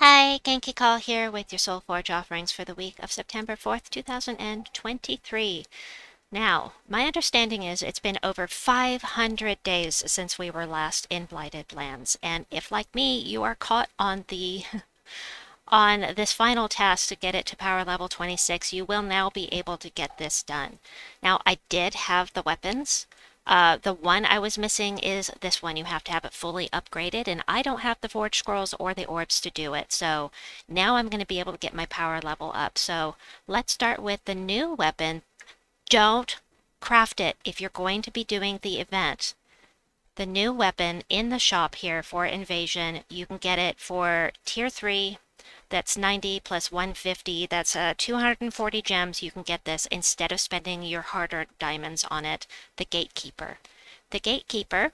Hi, Genki Call here with your Soulforge offerings for the week of September 4th, 2023. Now, my understanding is it's been over 500 days since we were last in Blighted Lands, and if, like me, you are caught on the on this final task to get it to power level 26, you will now be able to get this done. Now, I did have the weapons. The one I was missing is this one. You have to have it fully upgraded, and I don't have the Forge Scrolls or the Orbs to do it. So now I'm going to be able to get my power level up. So let's start with the new weapon. Don't craft it if you're going to be doing the event. The new weapon in the shop here for Invasion, you can get it for tier 3. That's 90 plus 150. That's 240 gems. You can get this instead of spending your hard-earned diamonds on it. The Gatekeeper. The Gatekeeper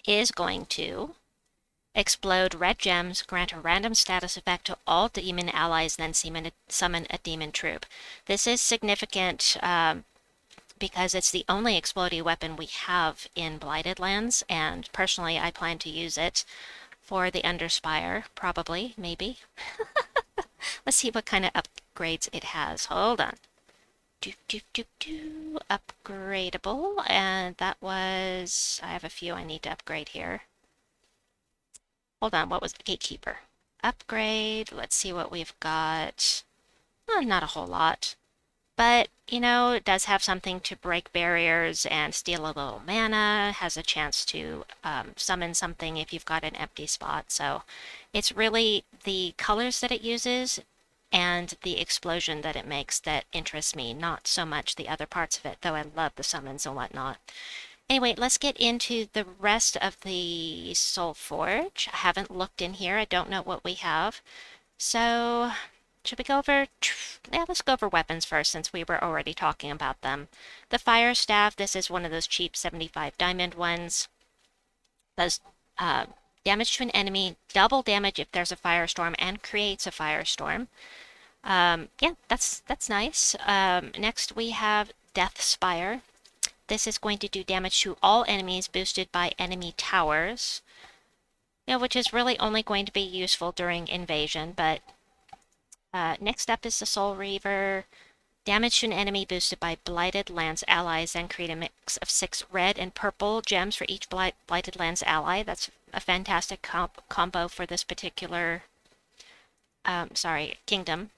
is going to explode red gems, grant a random status effect to all demon allies, then summon a demon troop. This is significant because it's the only explodey weapon we have in Blighted Lands, and personally I plan to use it for the Underspire, probably, maybe. Let's see what kind of upgrades it has. Hold on. Upgradable, and that was... I have a few I need to upgrade here. Hold on, what was the Gatekeeper? Upgrade, let's see what we've got. Well, not a whole lot. But, you know, it does have something to break barriers and steal a little mana, has a chance to summon something if you've got an empty spot. So it's really the colors that it uses and the explosion that it makes that interests me, not so much the other parts of it, though I love the summons and whatnot. Anyway, let's get into the rest of the Soulforge. I haven't looked in here. I don't know what we have. So should we go over... Yeah, let's go over weapons first since we were already talking about them. The Fire Staff, this is one of those cheap 75 diamond ones. Does damage to an enemy, double damage if there's a firestorm, and creates a firestorm. Yeah, that's nice. Next we have Death Spire. This is going to do damage to all enemies boosted by enemy towers. Yeah, which is really only going to be useful during invasion, but next up is the Soul Reaver. Damage to an enemy boosted by Blighted Lands allies, and create a mix of 6 red and purple gems for each Blighted Lands ally. That's a fantastic combo for this particular, kingdom.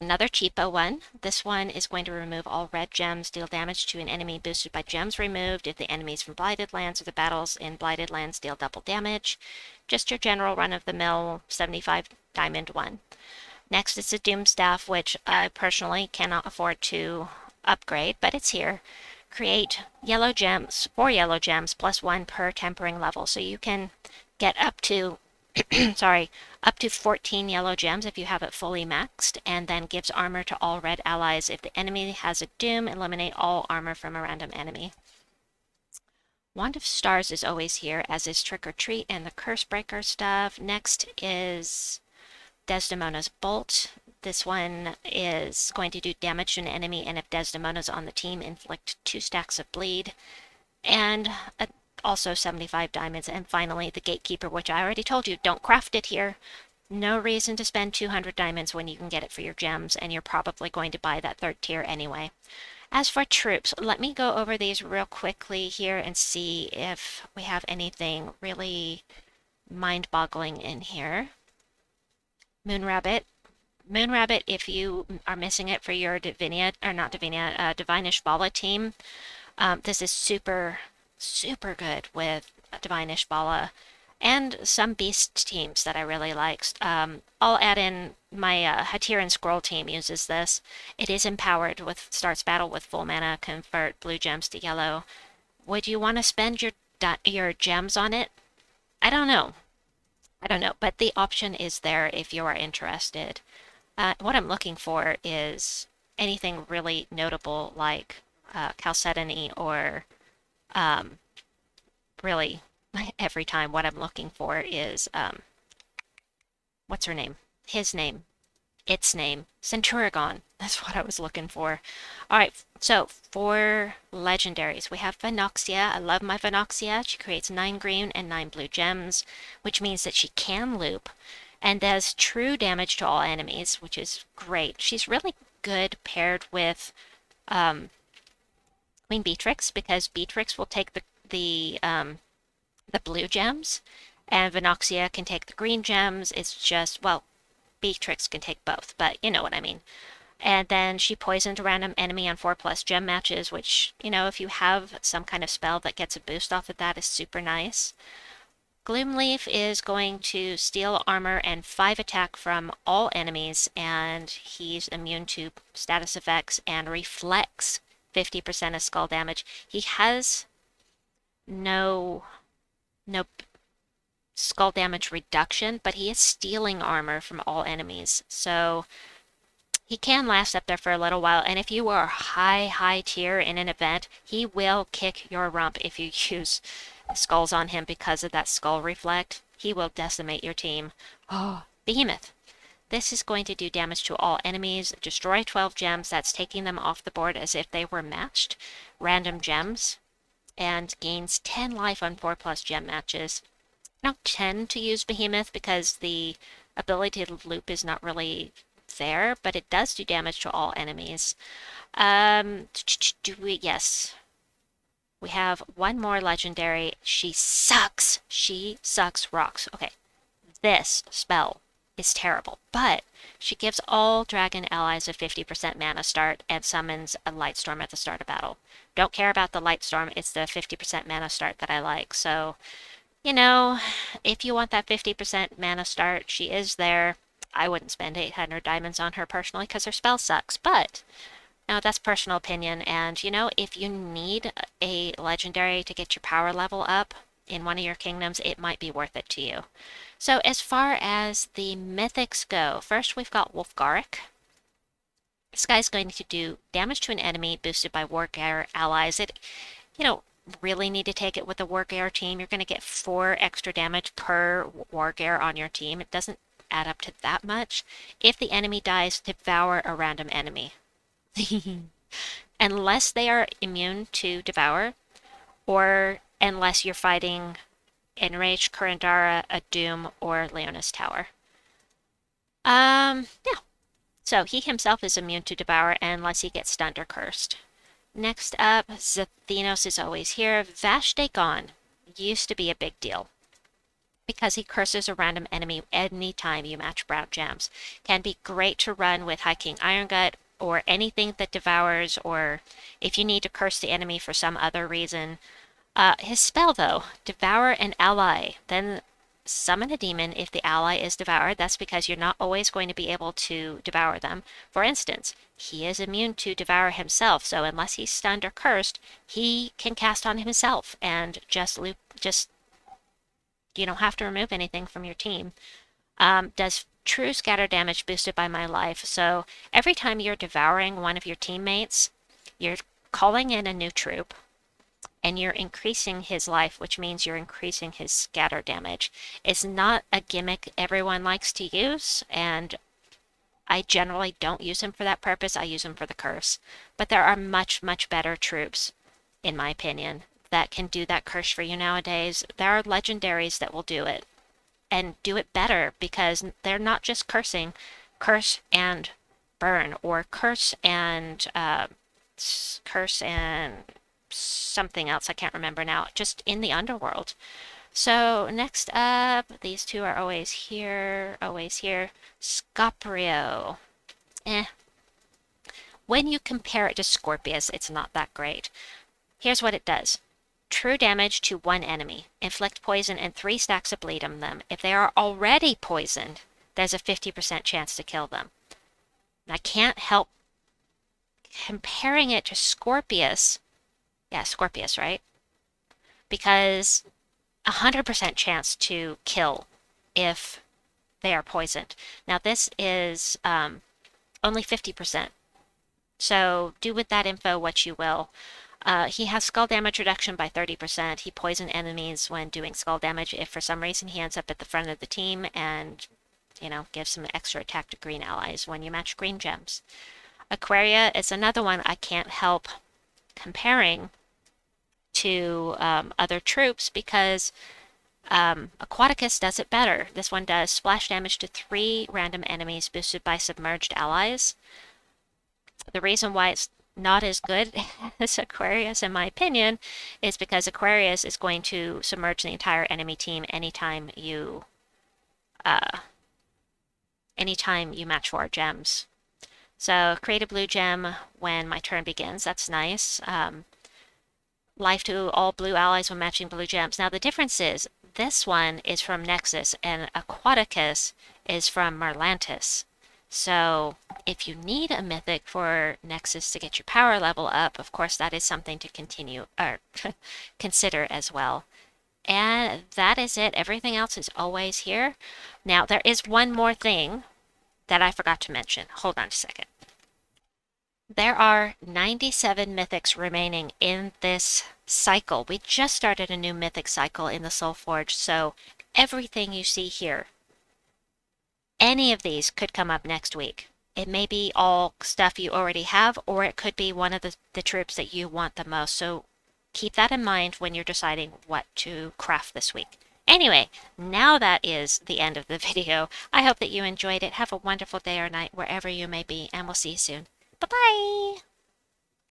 Another cheapo one. This one is going to remove all red gems, deal damage to an enemy boosted by gems removed. If the enemies from Blighted Lands or the battles in Blighted Lands deal double damage. Just your general run-of-the-mill 75 diamond one. Next is the Doom Staff, which I personally cannot afford to upgrade, but it's here. Create yellow gems, 4 yellow gems, plus 1 per tempering level. So you can get up to, up to 14 yellow gems if you have it fully maxed, and then gives armor to all red allies. If the enemy has a Doom, eliminate all armor from a random enemy. Wand of Stars is always here, as is Trick or Treat and the Curse Breaker stuff. Next is Desdemona's Bolt. This one is going to do damage to an enemy, and if Desdemona's on the team, inflict 2 stacks of bleed. And also 75 diamonds. And finally, the Gatekeeper, which I already told you, don't craft it here. No reason to spend 200 diamonds when you can get it for your gems, and you're probably going to buy that 3rd tier anyway. As for troops, let me go over these real quickly here and see if we have anything really mind-boggling in here. Moonrabbit. Moonrabbit, if you are missing it for your Divinish Bala team, this is super, super good with Divinish Bala and some Beast teams that I really like. I'll add in my Hatiran Scroll team uses this. It is empowered with starts battle with full mana, convert blue gems to yellow. Would you want to spend your gems on it? I don't know. But the option is there if you are interested. What I'm looking for is anything really notable like Chalcedony or really every time what I'm looking for is what's her name? His name. its name. Centurigon. That's what I was looking for. Alright, so for legendaries, we have Venoxia. I love my Venoxia. She creates 9 green and 9 blue gems, which means that she can loop and does true damage to all enemies, which is great. She's really good paired with Queen Beatrix, because Beatrix will take the blue gems, and Venoxia can take the green gems. It's just, well, Beatrix can take both, but you know what I mean. And then she poisoned a random enemy on 4+ gem matches, which, you know, if you have some kind of spell that gets a boost off of that, is super nice. Gloomleaf is going to steal armor and 5 attack from all enemies, and he's immune to status effects and reflects 50% of skull damage. He has no skull damage reduction, but he is stealing armor from all enemies. So he can last up there for a little while, and if you are high tier in an event, he will kick your rump if you use skulls on him because of that skull reflect. He will decimate your team. Oh, Behemoth. This is going to do damage to all enemies, destroy 12 gems, that's taking them off the board as if they were matched random gems, and gains 10 life on 4+ gem matches. I don't tend to use Behemoth because the ability to loop is not really there, but it does do damage to all enemies. Yes. We have one more legendary. She sucks. She sucks rocks. Okay, this spell is terrible, but she gives all dragon allies a 50% mana start and summons a light storm at the start of battle. Don't care about the light storm, it's the 50% mana start that I like. So, you know, if you want that 50% mana start, she is there. I wouldn't spend 800 diamonds on her personally because her spell sucks, but now that's personal opinion. And you know, if you need a legendary to get your power level up in one of your kingdoms, it might be worth it to you. So as far as the mythics go, first we've got Wolfgaric. This guy's going to do damage to an enemy boosted by Wargear allies. You don't really need to take it with a Wargear team. You're going to get 4 extra damage per Wargear on your team. It doesn't add up to that much. If the enemy dies, devour a random enemy. Unless they are immune to devour, or unless you're fighting Enraged, Kurandara, a Doom, or Leonis Tower. Yeah. So he himself is immune to devour unless he gets stunned or cursed. Next up, Zathenos is always here. Vashtagon used to be a big deal because he curses a random enemy anytime you match brown gems. Can be great to run with High King Irongut or anything that devours, or if you need to curse the enemy for some other reason. His spell, though, devour an ally, then summon a demon if the ally is devoured. That's because you're not always going to be able to devour them. For instance, he is immune to devour himself, so unless he's stunned or cursed, he can cast on himself and just you don't have to remove anything from your team. Does true scatter damage boosted by my life. So every time you're devouring one of your teammates, you're calling in a new troop, and you're increasing his life, which means you're increasing his scatter damage. It's not a gimmick everyone likes to use, and I generally don't use him for that purpose. I use him for the curse. But there are much better troops, in my opinion, that can do that curse for you nowadays. There are legendaries that will do it, and do it better, because they're not just cursing, curse and burn, or curse and something else I can't remember now, just in the underworld. So next up, these two are always here, always here. Scoprio. When you compare it to Scorpius, it's not that great. Here's what it does. True damage to one enemy. Inflict poison and 3 stacks of bleed on them. If they are already poisoned, there's a 50% chance to kill them. I can't help comparing it to Scorpius. Yeah, Scorpius, right? Because 100% chance to kill if they are poisoned. Now this is only 50%. So do with that info what you will. He has skull damage reduction by 30%. He poisons enemies when doing skull damage if for some reason he ends up at the front of the team, and you know, give some extra attack to green allies when you match green gems. Aquaria is another one I can't help comparing to other troops because Aquaticus does it better. This one does splash damage to 3 random enemies boosted by submerged allies. The reason why it's not as good as Aquarius, in my opinion, is because Aquarius is going to submerge the entire enemy team anytime you match 4 gems. So create a blue gem when my turn begins. That's nice. Life to all blue allies when matching blue gems. Now the difference is this one is from Nexus and Aquaticus is from Merlantis. So if you need a mythic for Nexus to get your power level up, of course that is something to continue or consider as well. And that is it. Everything else is always here. Now there is one more thing that I forgot to mention. Hold on a second. There are 97 mythics remaining in this cycle. We just started a new mythic cycle in the Soulforge, so everything you see here, any of these could come up next week. It may be all stuff you already have, or it could be one of the troops that you want the most. So keep that in mind when you're deciding what to craft this week. Anyway, now that is the end of the video. I hope that you enjoyed it. Have a wonderful day or night wherever you may be, and we'll see you soon. Bye-bye!